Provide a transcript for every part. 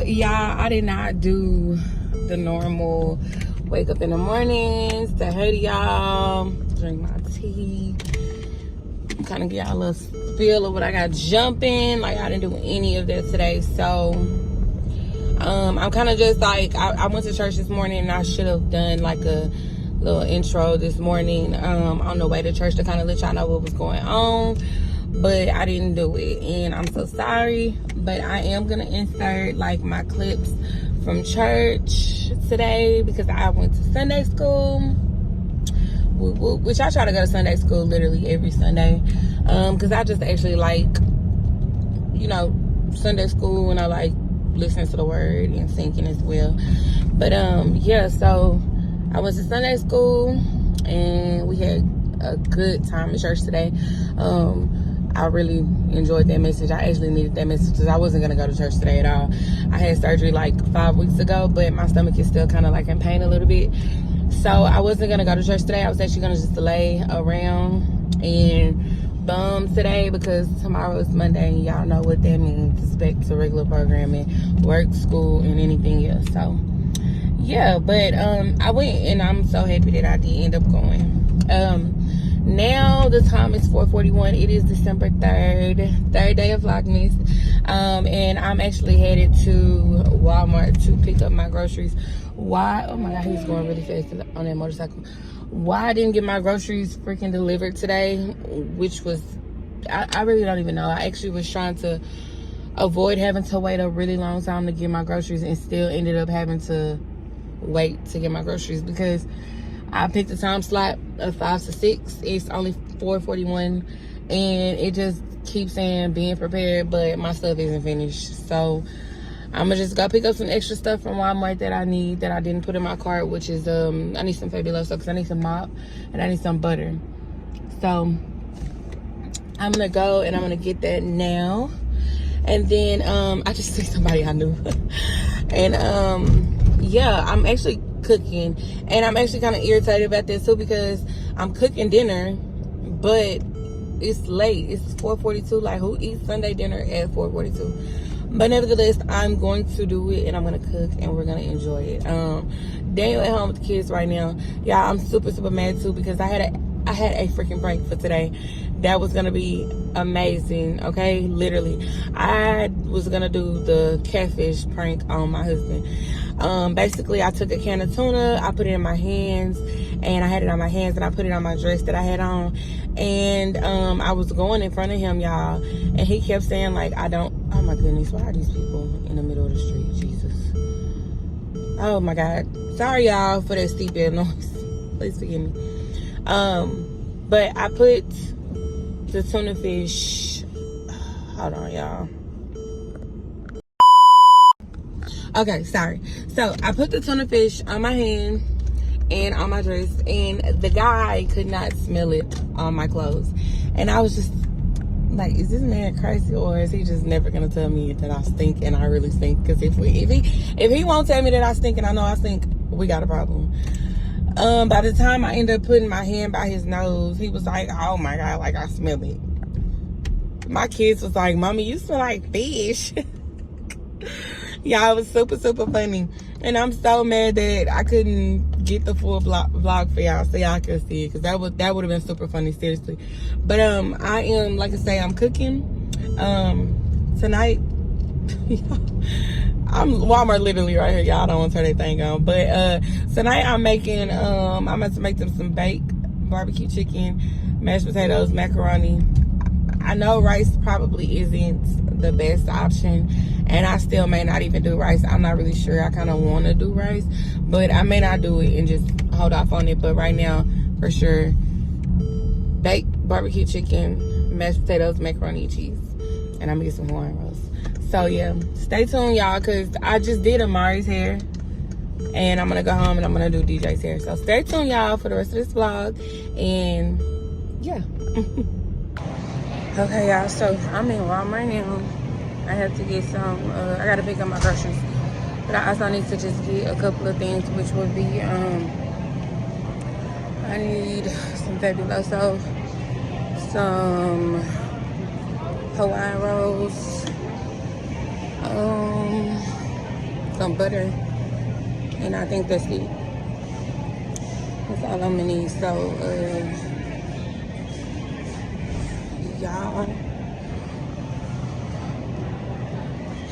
Y'all, I did not do the normal wake up in the mornings, say hey to y'all, drink my tea, kind of get y'all a little feel of what I got jumping. Like, I didn't do any of that today. So I'm kind of just like, I went to church this morning and I should have done like a little intro this morning on the way to church to kind of let y'all know what was going on, but I didn't do it and I'm so sorry. But I am gonna insert like my clips from church today because I went to Sunday school, which I try to go to Sunday school literally every Sunday, because I just actually like, you know, Sunday school, and I like listening to the word and singing as well. But yeah, so I went to Sunday school and we had a good time in church today. I really enjoyed that message. I actually needed that message because I wasn't going to go to church today at all. I had surgery like 5 weeks ago, but my stomach is still kind of like in pain a little bit. So I wasn't going to go to church today. I was actually going to just lay around and bum today because tomorrow is Monday and y'all know what that means. It's back to regular programming, work, school, and anything else. So yeah, but I went and I'm so happy that I did end up going. Now the time is 4:41. It is December 3rd, third day of Vlogmas, and I'm actually headed to Walmart to pick up my groceries. Why? Oh my God, he's going really fast on that motorcycle. Why I didn't get my groceries freaking delivered today, which was, I really don't even know. I actually was trying to avoid having to wait a really long time to get my groceries and still ended up having to wait to get my groceries because I picked a time slot of 5 to 6. It's only 4:41 and it just keeps saying being prepared, but my stuff isn't finished. So I'm gonna just go pick up some extra stuff from Walmart that I need that I didn't put in my cart, which is I need some Fabuloso because I need some mop and I need some butter. So I'm gonna go and I'm gonna get that now. And then I just see somebody I knew. And yeah, I'm actually cooking, and I'm actually kind of irritated about this too because I'm cooking dinner, but it's late. It's 4:42. Like, who eats Sunday dinner at 4:42? But nevertheless, I'm going to do it, and I'm gonna cook, and we're gonna enjoy it. Daniel at home with the kids right now. Yeah, I'm super mad too because I had a freaking prank for today that was gonna be amazing. Okay, literally, I was gonna do the catfish prank on my husband. Basically, I took a can of tuna, I put it in my hands, and I had it on my hands, and I put it on my dress that I had on, and I was going in front of him, y'all, and he kept saying like, oh my goodness, why are these people in the middle of the street? Jesus. Oh my God. Sorry y'all for that seatbelt noise. Please forgive me. But I put the tuna fish, hold on y'all. Okay, sorry. So I put the tuna fish on my hand and on my dress, and the guy could not smell it on my clothes. And I was just like, is this man crazy, or is he just never gonna tell me that I stink and I really stink? Because if he won't tell me that I stink and I know I stink, we got a problem. By the time I ended up putting my hand by his nose, he was like, oh my God, like I smell it. My kids was like, Mommy, you smell like fish. Y'all, it was super funny. And I'm so mad that I couldn't get the full vlog for y'all so y'all can see it, because that would have been super funny, seriously. But I am, like I say, I'm cooking tonight. I'm Walmart literally right here, y'all. Don't want to turn that thing on. But tonight I'm making I'm about to make them some baked barbecue chicken, mashed potatoes, macaroni. I know rice probably isn't the best option, and I still may not even do rice. I'm not really sure. I kind of want to do rice, but I may not do it and just hold off on it. But right now, for sure, baked barbecue chicken, mashed potatoes, macaroni and cheese, and I'm gonna get some Hawaiian rolls. So yeah, stay tuned, y'all, because I just did Amari's hair, and I'm gonna go home and I'm gonna do DJ's hair. So stay tuned, y'all, for the rest of this vlog, and yeah. Okay, y'all, so I'm in Walmart now. I have to get some, I gotta pick up my groceries. But I also need to just get a couple of things, which would be, I need some Fabuloso, some Hawaiian rolls, some butter, and I think that's it. That's all I'm gonna need. So, y'all,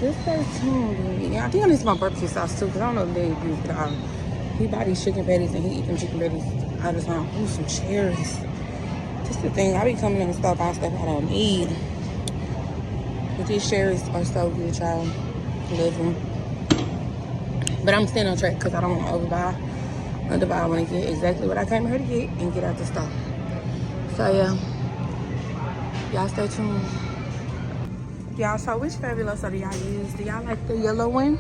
just stay tuned with me. I think I need some barbecue sauce too, because I don't know if they use it all. He buy these chicken patties and he eat them chicken patties all the time. Ooh, some cherries. Just the thing, I be coming in the store buying stuff I don't need. But these cherries are so good, y'all. Love them. But I'm staying on track because I don't want to overbuy. Underbuy. I want to get exactly what I came here to get and get out the store. So yeah, y'all stay tuned. Y'all, so which Fabuloso do y'all use? Do y'all like the yellow one?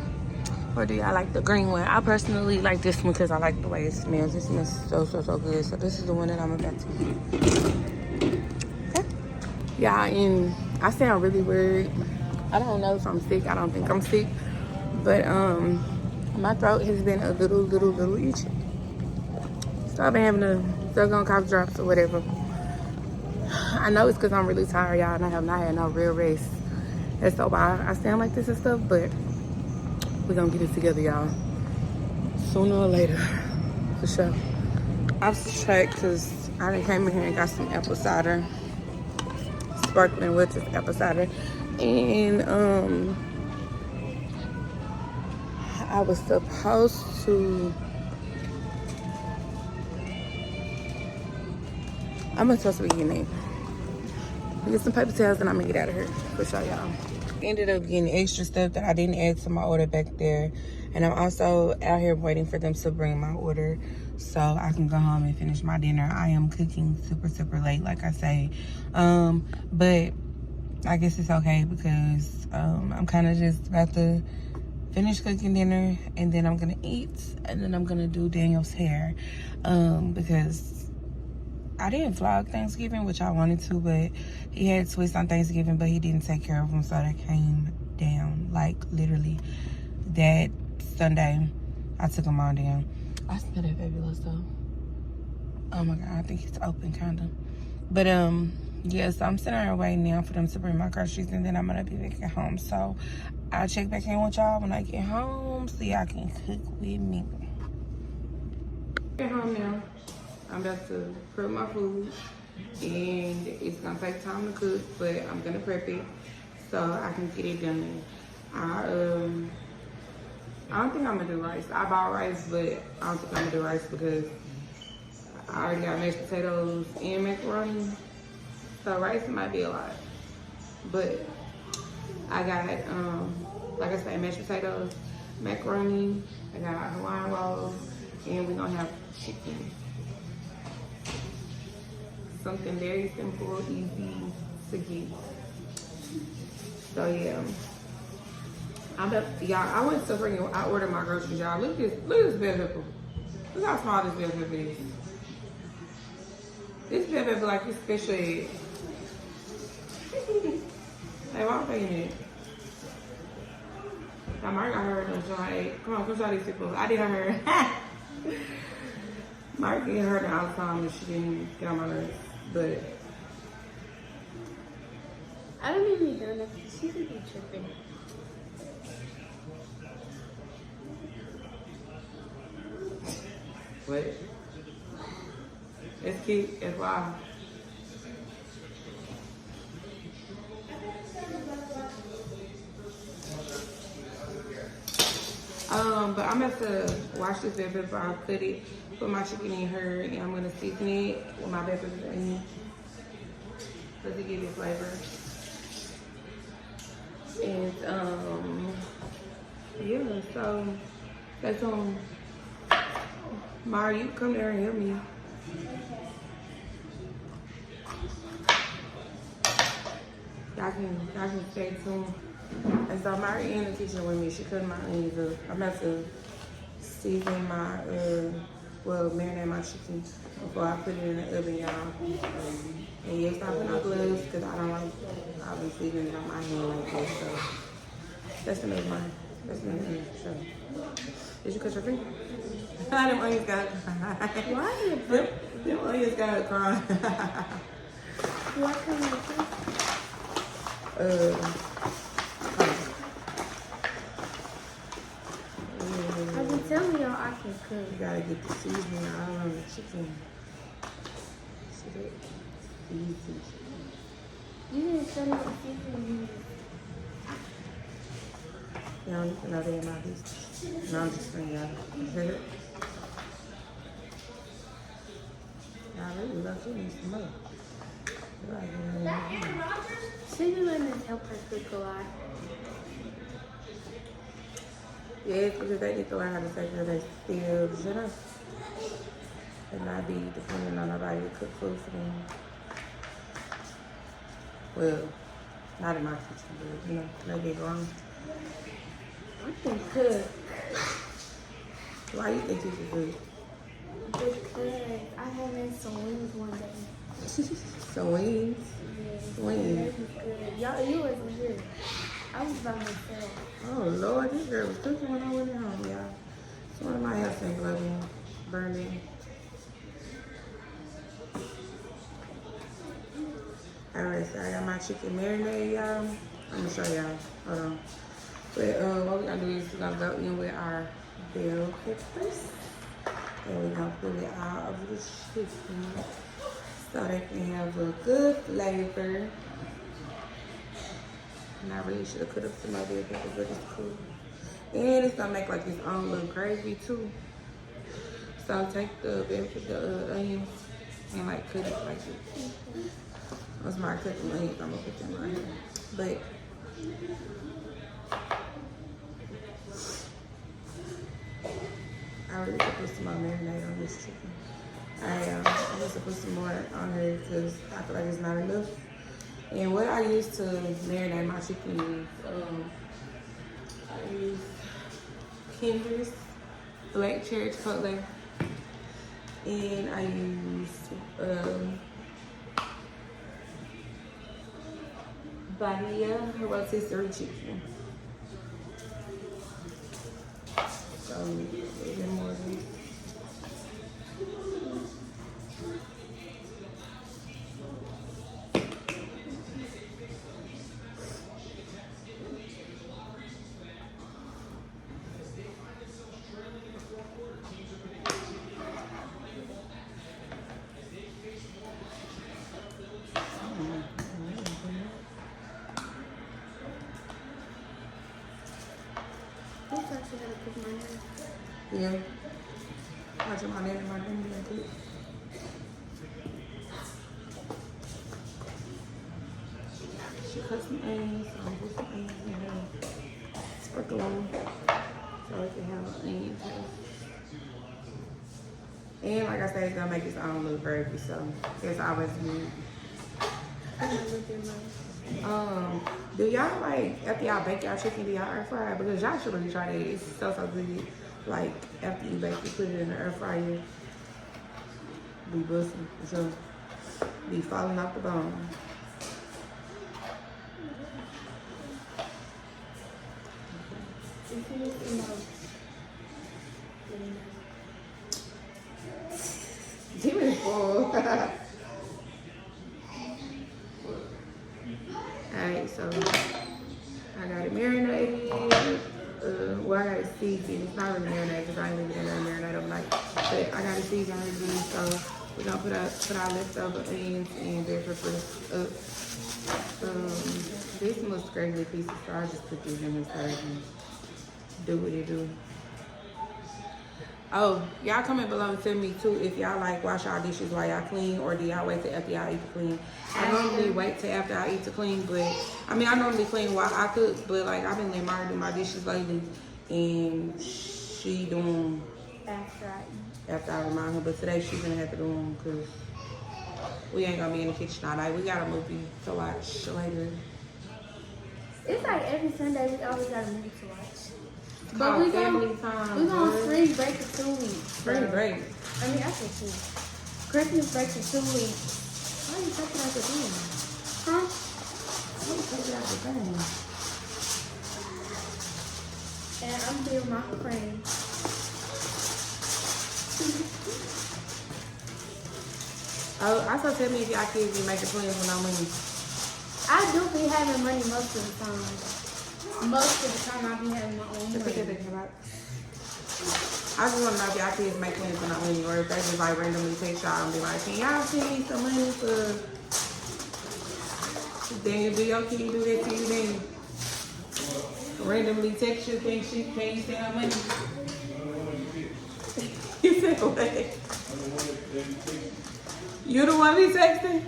Or do y'all like the green one? I personally like this one because I like the way it smells. It smells so good. So this is the one that I'm about to get. Okay. Y'all, and I sound really weird. I don't know if I'm sick. I don't think I'm sick. But my throat has been a little itchy. So I've been having to suck on cough drops or whatever. I know it's because I'm really tired, y'all, and I have not had no real rest. That's so why I sound like this and stuff, but we're gonna get it together, y'all. Sooner or later, for sure. I've checked because I done came in here and got some apple cider. Sparkling with just apple cider. And I was supposed to, I'm supposed to be getting it. Get some paper towels and I'm gonna get out of here for sure, y'all. Ended up getting extra stuff that I didn't add to my order back there. And I'm also out here waiting for them to bring my order so I can go home and finish my dinner. I am cooking super late, like I say. But I guess it's okay because I'm kind of just about to finish cooking dinner and then I'm gonna eat and then I'm gonna do Daniel's hair because I didn't vlog Thanksgiving, which I wanted to, but he had twists on Thanksgiving, but he didn't take care of them, so that came down. Like, literally, that Sunday, I took them all down. I smell that Fabuloso. Oh my God, I think it's open, kind of. But, yeah, so I'm sitting here waiting now for them to bring my groceries, and then I'm going to be back at home. So, I'll check back in with y'all when I get home so y'all can cook with me. Get home now. I'm about to prep my food, and it's gonna take time to cook, but I'm gonna prep it so I can get it done. I don't think I'm gonna do rice. I bought rice, but I don't think I'm gonna do rice because I already got mashed potatoes and macaroni, so rice might be a lot. But I got, like I said, mashed potatoes, macaroni, I got Hawaiian rolls, and we're gonna have chicken. Something very simple, easy to get. So yeah, y'all. I went to freaking. I ordered my groceries, y'all. Look at this bell pepper. Look how small this bell pepper is. This bell pepper like this special egg. Hey, why am I paying it? Now Mark got her and John ate. Come on, come try these people. I did her. Mark get her all the time and she didn't get on my nerves. But I don't even need donuts. She could be tripping. what? It's cute. It's wild. But I'm about to wash this bell pepper. I'll put my chicken in her, and I'm gonna season it with my bell pepper in because it gives it flavor. And yeah, so that's on. Mara, you come there and help me. Y'all can stay tuned. And so Mara in the kitchen with me. She cutting my onions up. I'm about to season my marinate my chicken before I put it in the oven, y'all. And yes, I put my gloves because I don't like obviously leaving it on my hand like that. So that's the next one. That's the next one. Sure. Did you cut your finger? Them onions got Why? Them onions got it crying. What kind of tell me y'all I can You cook. gotta get the seasoning all on the chicken. See that? Easy. You didn't tell me what seasoning You don't need to know that in my business. No, I'm just saying, y'all. You hear it? I really love you need some more. You gotta get in there. Cinnamon has helped us cook a lot. Yeah, it's because they need to learn how to take care of their skills, you know? And not be dependent on nobody to cook food for them. Well, not in my kitchen, but, you know, they get wrong. I can cook Why you think you can cook? because I had made some wings one day. Some wings? Yeah, Wings. it was good. Y'all, you wasn't here. I was by myself. Oh, Lord, this girl was cooking when I went home, y'all. So one of my house ain't loving, burned in. Alright, so I got my chicken marinade, y'all. I'm gonna show y'all. Hold on. But what we're gonna do is we're gonna go in with our bell peppers. And we're gonna put it all over the chicken so they can have a good flavor. And I really should have cut up some more bell peppers, but it's cool. And it's gonna make like its own little gravy too. So take the onions and like cut it like this. Once I cut them onions, I'm gonna put them right here. But I really should put some more marinade on this chicken. I'm going to put some more on here because I feel like it's not enough. And what I use to marinate my chicken is I use Kendra's black cherry chipotle, and I use Bahia rotisserie chicken. So a little bit more of this. This actually gonna cook my hair. Yeah. Watching my name and my name and cook. She cut some onions, so I'm put some onions in her. Sprinkle them so it can have an onion taste. And like I said, it's gonna make its own little gravy, so it's always good. I'm gonna look at mine. Do y'all like after y'all bake y'all chicken, do y'all air fry? Because y'all should really try that. It's so good. Like after you bake, you put it in the air fryer. Be busting, so be falling off the bone. If you look in my Give me full. Alright, so I got it marinated. Well, I got it seasoned. It's not really marinated because I ain't leaving it in there marinate overnight. But I got it seasoned already, so we're gonna put our leftover onions and bell peppers up. These some little scraggly pieces, so I just put these in here so I can do what it do. Oh, y'all comment below and tell me too if y'all like wash y'all dishes while y'all clean, or do y'all wait till after y'all eat to clean? I normally wait till after I eat to clean, but I mean I normally clean while I cook, but like I've been letting Mara do my dishes lately, and she doing after I remind her. But today she's gonna have to do them because we ain't gonna be in the kitchen all night. We got a movie to watch later. It's like every Sunday we always got a movie to watch. But Called we family gonna time. spring break for 2 weeks. Spring break. I mean, I said 2. Christmas break for 2 weeks. Why you taking out the thing? Huh? Why you taking out the thing? And I'm here with my friend. Oh, also tell me if y'all kids be making plans with no money. I do be having money most of the time. Most of the time I be having my own Look at money. that, I just want to know if y'all kids make plans for no money or if they just like randomly text y'all and be like, can y'all send me some money for... Then do your kid do that to you then? Randomly text you, can you send her money? You said what? You the one he texting?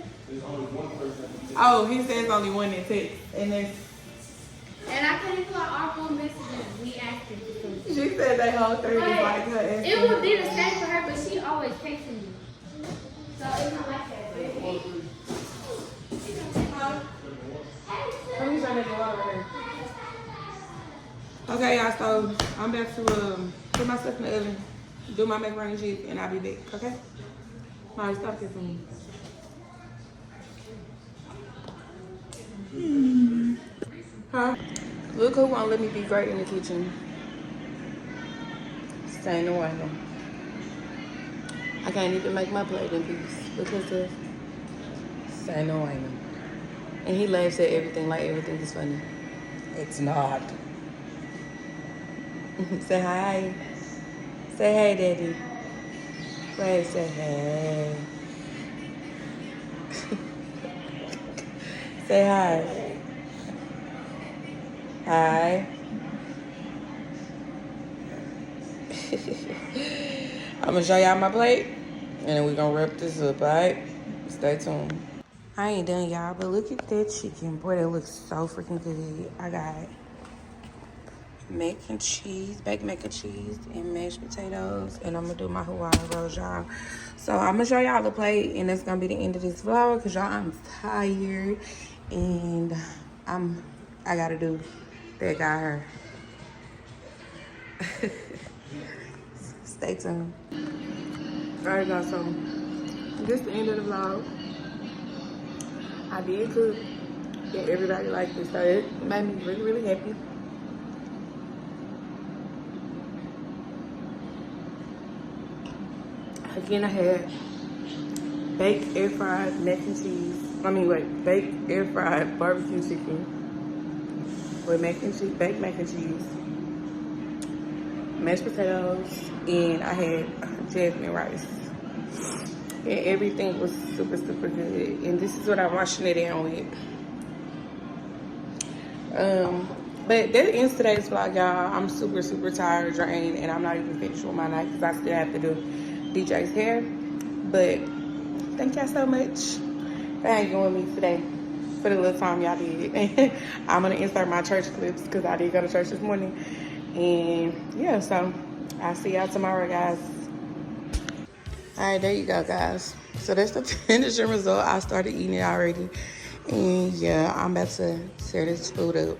Oh, he says only one that texts. And that's... And I couldn't put our phone messages. We asked her to come. She said they whole three was like her. It would be the same for her, but she always texting me. So it's not like that. Let me try to get water here. Okay, y'all, so I'm back to put my stuff in the oven, do my macaroni and cheese, and I'll be back, okay? Alright, stop this for me. Huh? Look who won't let me be great in the kitchen. Staying away. I can't even make my plate in peace because of staying away. And he laughs at everything like everything is funny. It's not. Say hi. Say hey, Daddy. Wait, say hey. Say hi. Hi. I'm gonna show y'all my plate, and then we're gonna wrap this up, alright? Stay tuned. I ain't done, y'all, but look at that chicken. Boy, that looks so freaking good. I got mac and cheese, baked mac and cheese, and mashed potatoes, and I'm gonna do my Hawaiian rolls, y'all. So I'm gonna show y'all the plate, and that's gonna be the end of this vlog, because y'all, I'm tired, and I gotta do that guy her. Stay tuned. Alright, y'all, so this is the end of the vlog. I did cook, and everybody liked it, so it made me really, really happy. Again, I had baked air fried mac and cheese. Baked air fried barbecue chicken with mac and cheese, baked mac and cheese, mashed potatoes, and I had jasmine rice. And everything was super, super good. And this is what I'm washing it down with. But that ends today's vlog, y'all. I'm super, super tired, drained, and I'm not even finished with my night because I still have to do DJ's hair. But thank y'all so much for hanging with me today for the little time y'all did. I'm gonna insert my church clips because I did go to church this morning. And yeah, so I'll see y'all tomorrow, guys. All right, there you go, guys. So that's the finishing result. I started eating it already. And yeah, I'm about to tear this food up.